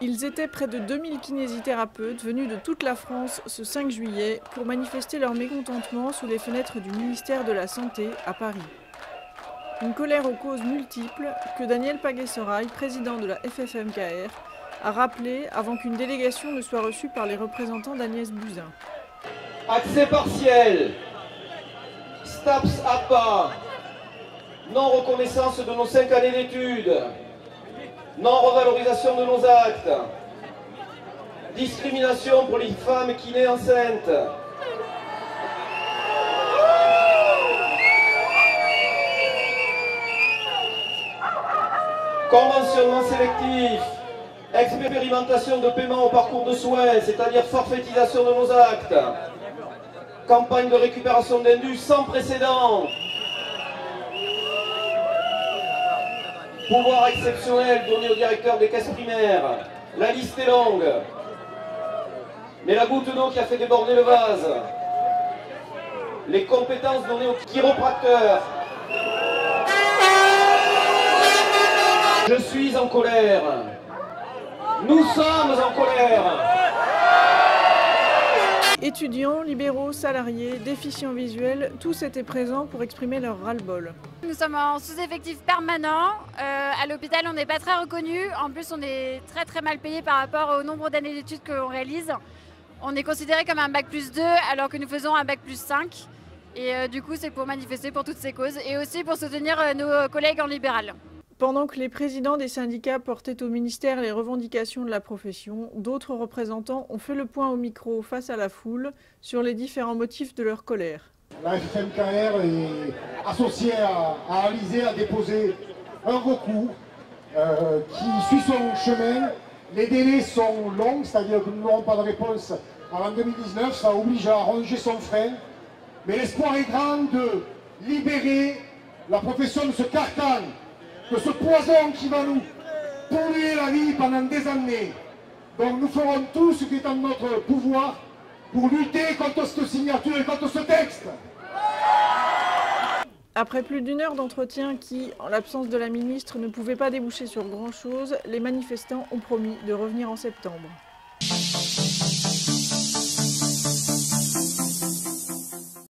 Ils étaient près de 2000 kinésithérapeutes venus de toute la France ce 5 juillet pour manifester leur mécontentement sous les fenêtres du ministère de la Santé à Paris. Une colère aux causes multiples que Daniel Paguet-Sorail, président de la FFMKR, a rappelé avant qu'une délégation ne soit reçue par les représentants d'Agnès Buzyn. Accès partiel, STAPS APA, non-reconnaissance de nos 5 années d'études, non-revalorisation de nos actes, discrimination pour les femmes qui naissent enceintes, conventionnement sélectif, expérimentation de paiement au parcours de soins, c'est-à-dire forfaitisation de nos actes, campagne de récupération d'indus sans précédent, pouvoir exceptionnel donné au directeur des caisses primaires. La liste est longue, mais la goutte d'eau qui a fait déborder le vase, les compétences données aux chiropracteurs. Je suis en colère. Nous sommes en colère. Étudiants, libéraux, salariés, déficients visuels, tous étaient présents pour exprimer leur ras-le-bol. Nous sommes en sous-effectif permanent. À l'hôpital, on n'est pas très reconnu. En plus, on est très mal payé par rapport au nombre d'années d'études qu'on réalise. On est considéré comme un bac+2 alors que nous faisons un bac+5. Et du coup, c'est pour manifester pour toutes ces causes et aussi pour soutenir nos collègues en libéral. Pendant que les présidents des syndicats portaient au ministère les revendications de la profession, d'autres représentants ont fait le point au micro face à la foule sur les différents motifs de leur colère. La FFMKR est associée à Alizé a déposé un recours qui suit son chemin. Les délais sont longs, c'est-à-dire que nous n'aurons pas de réponse avant 2019, ça oblige à ronger son frein. Mais l'espoir est grand de libérer la profession de ce carcan, de ce poison qui va nous polluer la vie pendant des années. Donc nous ferons tout ce qui est en notre pouvoir pour lutter contre cette signature et contre ce texte. Après plus d'une heure d'entretien qui, en l'absence de la ministre, ne pouvait pas déboucher sur grand-chose, les manifestants ont promis de revenir en septembre.